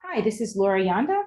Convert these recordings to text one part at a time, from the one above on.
Hi, this is Laura Janda,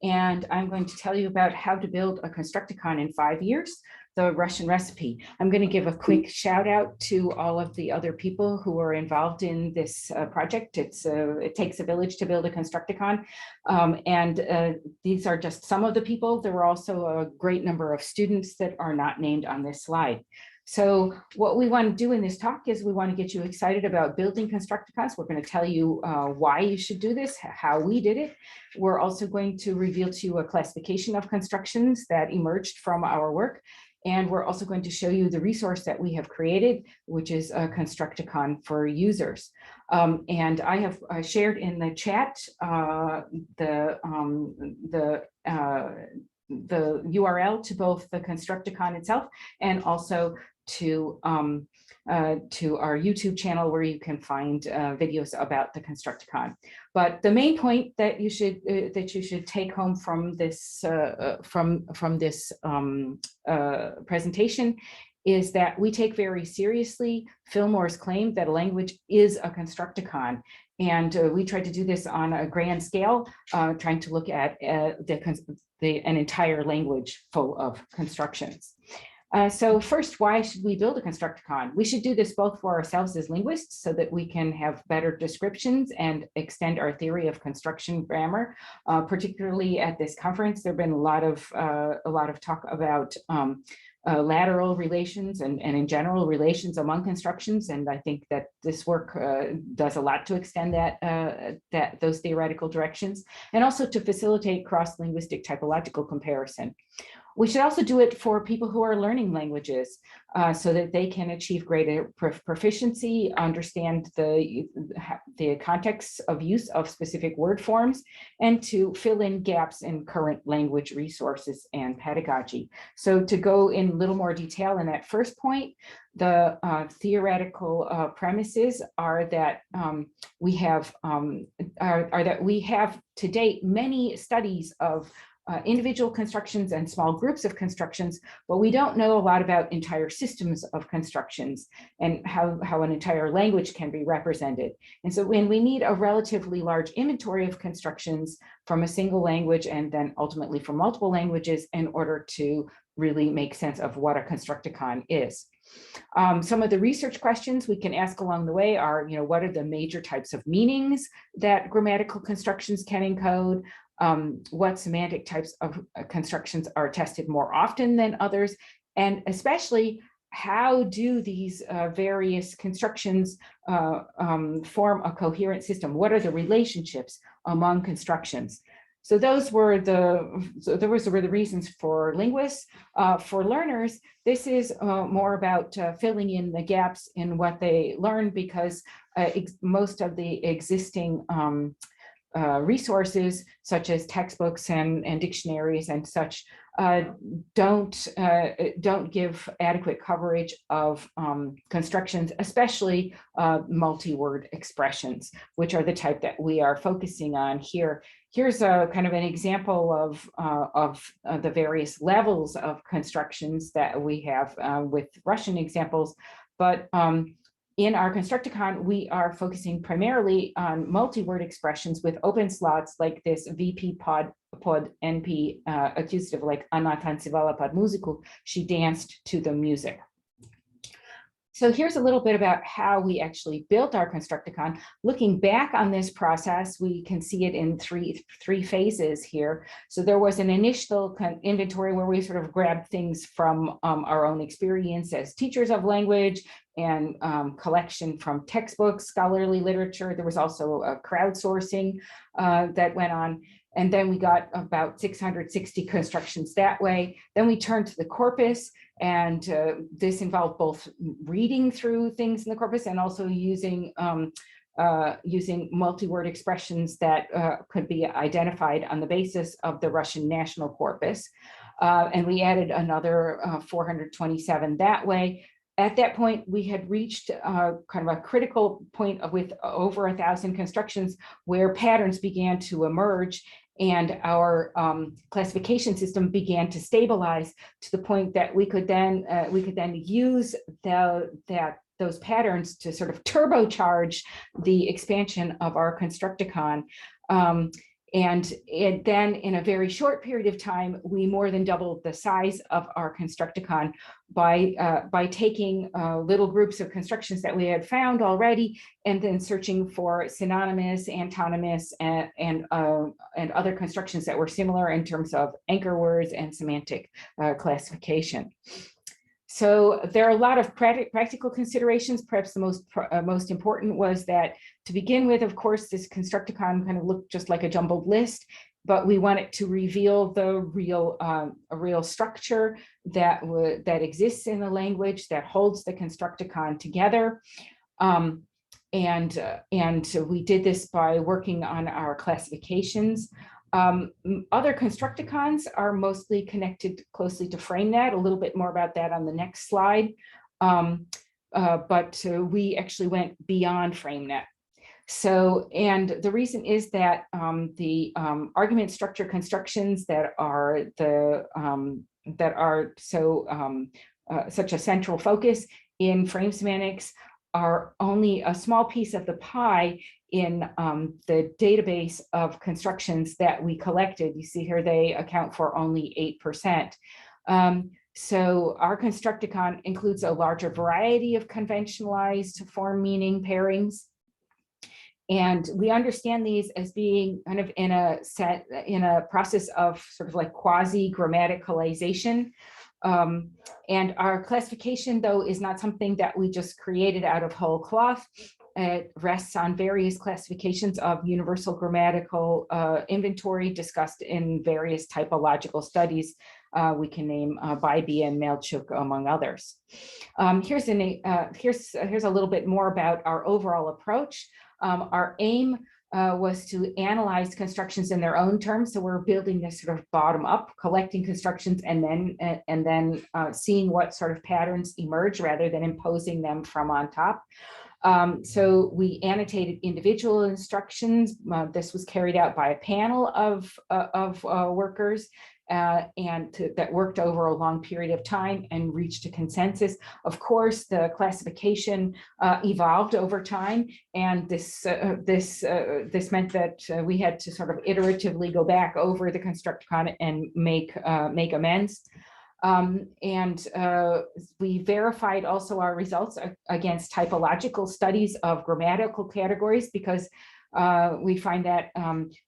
and I'm going to tell you about how to build a Constructicon in 5 years, the Russian recipe. I'm going to give a quick shout out to all of the other people who are involved in this project. It takes a village to build a Constructicon, and these are just some of the people. There were also a great number of students that are not named on this slide. So what we want to do in this talk is we want to get you excited about building Constructicons. We're going to tell you why you should do this, how we did it. We're also going to reveal to you a classification of constructions that emerged from our work. And we're also going to show you the resource that we have created, which is a Constructicon for users. And I have shared in the chat the URL to both the Constructicon itself and also to our YouTube channel, where you can find videos about the Constructicon. But the main point that you should take home from this presentation is that we take very seriously Fillmore's claim that a language is a Constructicon. And we tried to do this on a grand scale, trying to look at an entire language full of constructions. So first, why should we build a Constructicon? We should do this both for ourselves as linguists so that we can have better descriptions and extend our theory of construction grammar. Particularly at this conference, there have been a lot of talk about lateral relations and in general relations among constructions, and I think that this work does a lot to extend those theoretical directions, and also to facilitate cross-linguistic typological comparison. We should also do it for people who are learning languages so that they can achieve greater proficiency, understand the context of use of specific word forms, and to fill in gaps in current language resources and pedagogy. So to go in a little more detail in that first point, the theoretical premises are that we have to date many studies of individual constructions and small groups of constructions, but we don't know a lot about entire systems of constructions and how an entire language can be represented. And so when we need a relatively large inventory of constructions from a single language and then ultimately from multiple languages in order to really make sense of what a Constructicon is. Some of the research questions we can ask along the way are, what are the major types of meanings that grammatical constructions can encode? What semantic types of constructions are tested more often than others, and especially how do these various constructions form a coherent system? What are the relationships among constructions? So those were the reasons for linguists. For learners, this is more about filling in the gaps in what they learn, because most of the existing resources, such as textbooks and dictionaries and such, don't give adequate coverage of constructions, especially multi-word expressions, which are the type that we are focusing on here. Here's a kind of an example of the various levels of constructions that we have with Russian examples, but in our Constructicon, we are focusing primarily on multi-word expressions with open slots like this VP pod NP accusative, like Anna tantsivala pod muziku, she danced to the music. So here's a little bit about how we actually built our Constructicon. Looking back on this process, we can see it in three phases here. So there was an initial inventory where we sort of grabbed things from our own experience as teachers of language, and collection from textbooks, scholarly literature. There was also a crowdsourcing that went on. And then we got about 660 constructions that way. Then we turned to the corpus, and this involved both reading through things in the corpus and also using multi-word expressions that could be identified on the basis of the Russian national corpus. And we added another 427 that way. At that point, we had reached kind of a critical point with over 1,000 constructions where patterns began to emerge, and our classification system began to stabilize to the point that we could then use those patterns to sort of turbocharge the expansion of our Constructicon. And then in a very short period of time, we more than doubled the size of our Constructicon by taking little groups of constructions that we had found already, and then searching for synonymous, antonymous, and other constructions that were similar in terms of anchor words and semantic classification. So there are a lot of practical considerations. Perhaps the most important was that, to begin with, of course, this Constructicon kind of looked just like a jumbled list, but we wanted to reveal the real structure that exists in the language that holds the Constructicon together. And we did this by working on our classifications. Other Constructicons are mostly connected closely to FrameNet. A little bit more about that on the next slide. But we actually went beyond FrameNet. So, and the reason is that the argument structure constructions that are such a central focus in frame semantics are only a small piece of the pie in the database of constructions that we collected. You see here they account for only 8%. So our Constructicon includes a larger variety of conventionalized form meaning pairings. And we understand these as being kind of in a process of sort of like quasi-grammaticalization. And our classification, though, is not something that we just created out of whole cloth. It rests on various classifications of universal grammatical inventory discussed in various typological studies. We can name Bybee and Melchuk, among others. Here's a little bit more about our overall approach. Our aim was to analyze constructions in their own terms. So we're building this sort of bottom up, collecting constructions and then seeing what sort of patterns emerge rather than imposing them from on top. So we annotated individual instructions. This was carried out by a panel of workers that worked over a long period of time and reached a consensus. Of course, the classification evolved over time, and this meant that we had to sort of iteratively go back over the Constructicon and make amends. We verified also our results against typological studies of grammatical categories, because we find that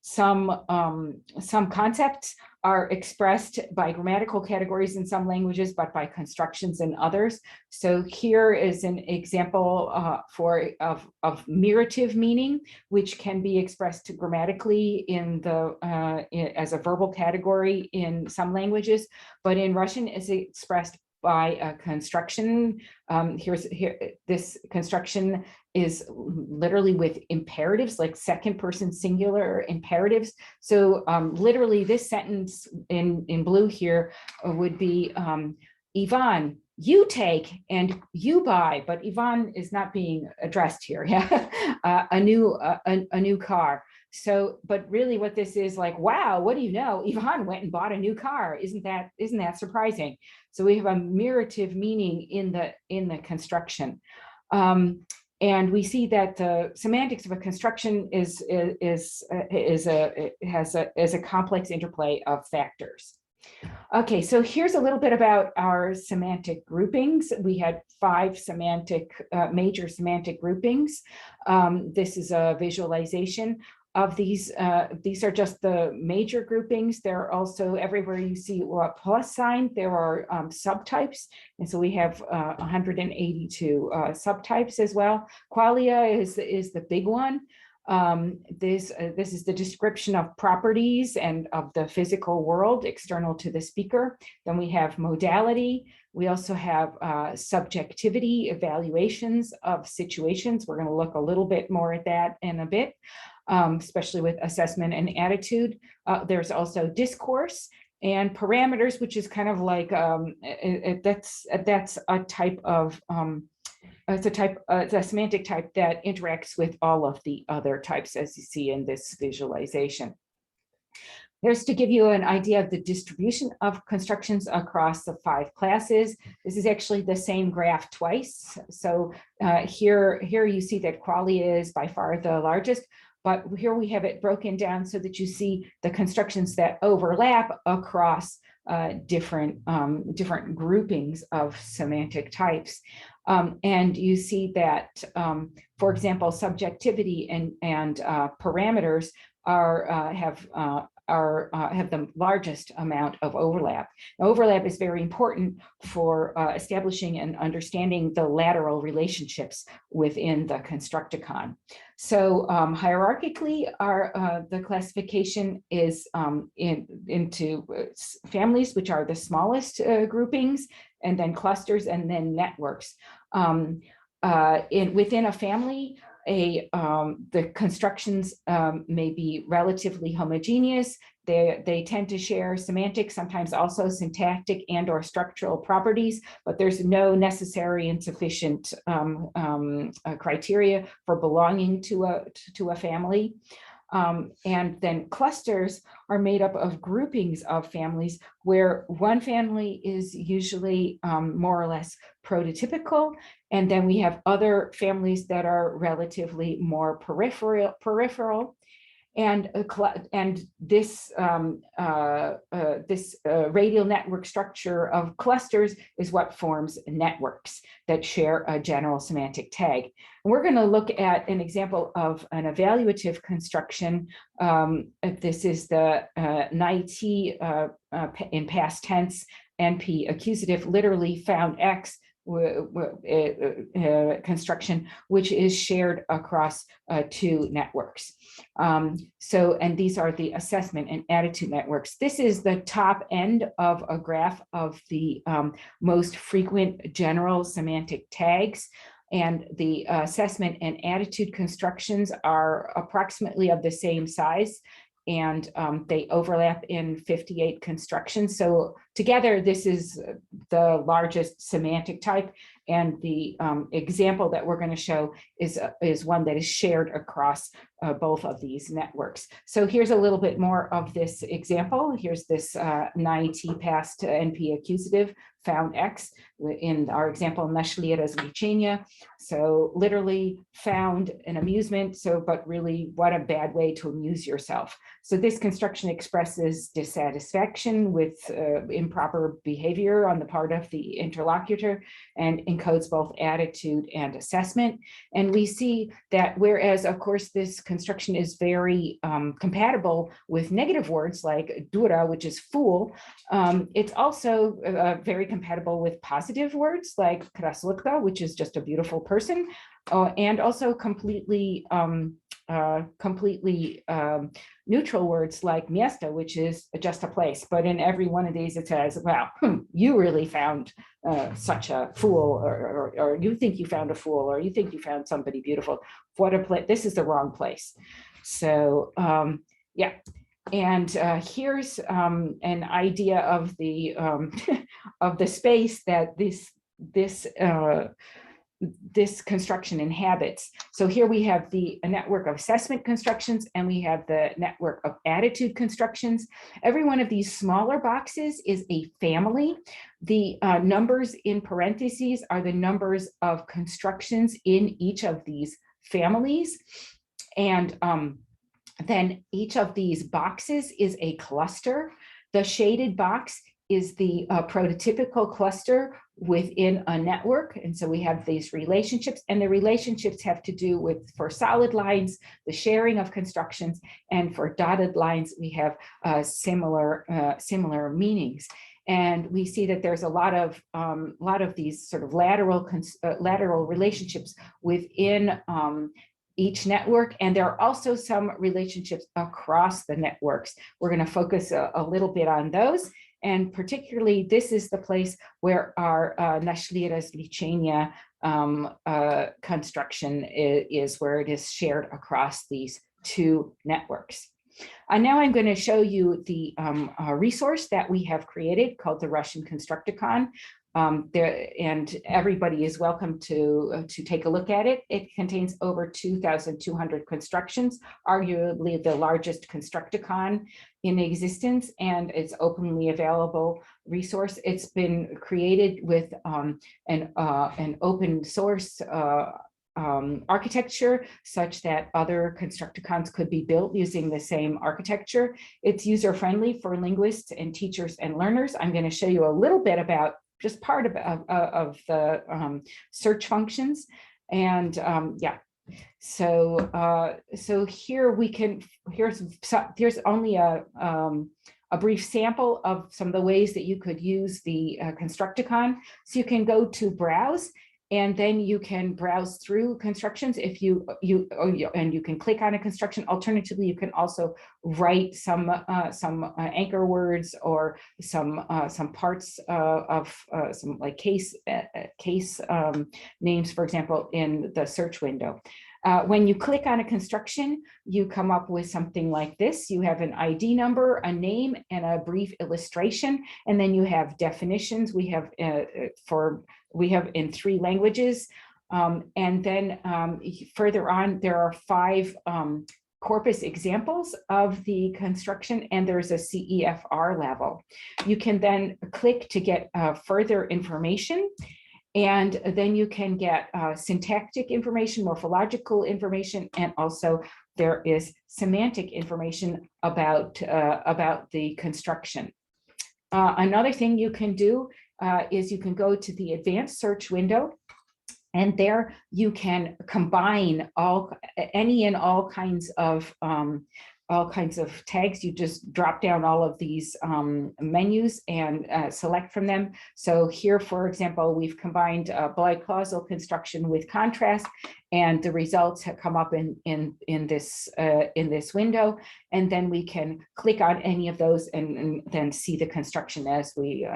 some concepts are expressed by grammatical categories in some languages, but by constructions in others. So here is an example of mirative meaning, which can be expressed grammatically as a verbal category in some languages, but in Russian is expressed by a construction. This construction is literally with imperatives, like second person singular imperatives. So literally this sentence in blue here would be Ivan, you take and you buy, but Ivan is not being addressed here. Yeah, a new car. So, but really what this is like, wow, what do you know? Ivan went and bought a new car. Isn't that surprising? So we have a mirative meaning in the construction. And we see that the semantics of a construction is a complex interplay of factors. Okay, so here's a little bit about our semantic groupings. We had 5 major semantic groupings. This is a visualization of these. These are just the major groupings. There are also, everywhere you see a plus sign, there are subtypes. And so we have 182 subtypes as well. Qualia is the big one. This is the description of properties and of the physical world external to the speaker. Then we have modality. We also have subjectivity, evaluations of situations. We're going to look a little bit more at that in a bit, especially with assessment and attitude. There's also discourse and parameters, which is kind of like that's a type of it's a semantic type that interacts with all of the other types, as you see in this visualization. There's to give you an idea of the distribution of constructions across the 5 classes. This is actually the same graph twice. So here you see that qualia is by far the largest, but here we have it broken down so that you see the constructions that overlap across different groupings of semantic types. And you see that, for example, subjectivity and parameters have the largest amount of overlap. Overlap is very important for establishing and understanding the lateral relationships within the Constructicon. So hierarchically, the classification is into families, which are the smallest groupings, and then clusters, and then networks. Within a family, the constructions may be relatively homogeneous. They tend to share semantic, sometimes also syntactic and or structural properties, but there's no necessary and sufficient criteria for belonging to a family. And then clusters are made up of groupings of families where one family is usually more or less prototypical, and then we have other families that are relatively more peripheral. And this radial network structure of clusters is what forms networks that share a general semantic tag. And we're going to look at an example of an evaluative construction. This is the NIT in past tense, NP accusative, literally found X construction, which is shared across two networks. And these are the assessment and attitude networks. This is the top end of a graph of the most frequent general semantic tags. And the assessment and attitude constructions are approximately of the same size, and they overlap in 58 constructions. So together, this is the largest semantic type. And the example that we're going to show is one that is shared across both of these networks. So here's a little bit more of this example. Here's this NIT past NP accusative found X in our example, Нашли развлечение. So literally found an amusement, but really what a bad way to amuse yourself. So this construction expresses dissatisfaction with improper behavior on the part of the interlocutor and encodes both attitude and assessment. And we see that whereas, of course, this construction is very compatible with negative words like dura, which is fool, it's also very compatible with positive words like kraslotka, which is just a beautiful person, and also completely neutral words like место, which is just a place. But in every one of these, it says, wow, you really found such a fool, or you think you found a fool, or you think you found somebody beautiful. What a place, this is the wrong place. So yeah. And here's an idea of the of the space that this construction inhabits. So here we have a network of assessment constructions, and we have the network of attitude constructions. Every one of these smaller boxes is a family. The numbers in parentheses are the numbers of constructions in each of these families. And then each of these boxes is a cluster. The shaded box is the prototypical cluster within a network. And so we have these relationships, and the relationships have to do with, for solid lines, the sharing of constructions, and for dotted lines, we have similar meanings. And we see that there's a lot of these sort of lateral relationships within each network, and there are also some relationships across the networks. We're going to focus a little bit on those, and particularly this is the place where our Нашли развлечение construction is where it is shared across these two networks. Now I'm going to show you the resource that we have created called the Russian Constructicon. And everybody is welcome to take a look at it. It contains over 2,200 constructions, arguably the largest Constructicon in existence, and it's openly available resource. It's been created with an open source architecture such that other Constructicons could be built using the same architecture. It's user-friendly for linguists and teachers and learners. I'm going to show you a little bit about just part of the search functions. And yeah, so here we can, here's only a brief sample of some of the ways that you could use the Constructicon. So you can go to browse, and then you can browse through constructions and you can click on a construction. Alternatively, you can also write some anchor words or some parts of some like case names, for example, in the search window. When you click on a construction, you come up with something like this. You have an ID number, a name, and a brief illustration, and then you have definitions. We have in 3 languages, and then further on there are 5 corpus examples of the construction, and there's a CEFR level. You can then click to get further information. And then you can get syntactic information, morphological information, and also there is semantic information about the construction. Another thing you can do is you can go to the advanced search window, and there you can combine any and all kinds of tags. You just drop down all of these menus and select from them. So here, for example, we've combined bicausal construction with contrast, and the results have come up in this window. And then we can click on any of those and then see the construction as we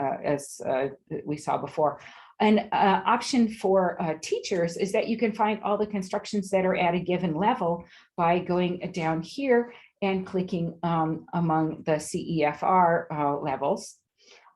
saw before. An option for teachers is that you can find all the constructions that are at a given level by going down here and clicking among the CEFR levels.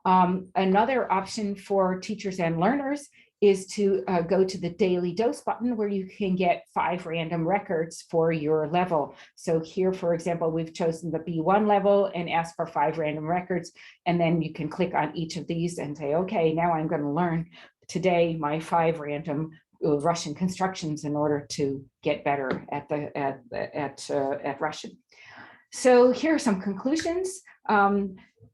Another option for teachers and learners is to go to the daily dose button, where you can get 5 random records for your level. So here, for example, we've chosen the B1 level and asked for 5 random records. And then you can click on each of these and say, okay, now I'm going to learn today my 5 random Russian constructions in order to get better at Russian. So here are some conclusions.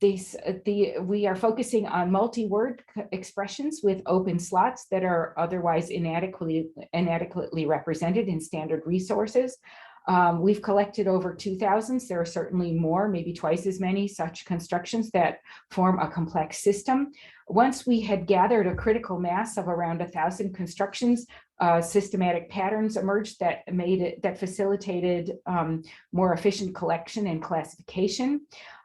We are focusing on multi-word expressions with open slots that are otherwise inadequately represented in standard resources. We've collected over 2,000. There are certainly more, maybe twice as many such constructions that form a complex system. Once we had gathered a critical mass of around 1,000 constructions, systematic patterns emerged that facilitated more efficient collection and classification.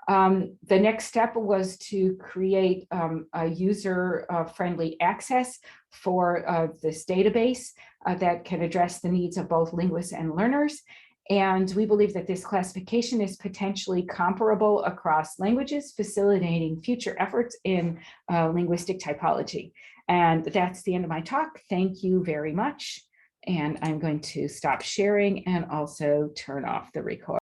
The next step was to create a user-friendly access for this database that can address the needs of both linguists and learners. And we believe that this classification is potentially comparable across languages, facilitating future efforts in linguistic typology. And that's the end of my talk. Thank you very much. And I'm going to stop sharing and also turn off the record.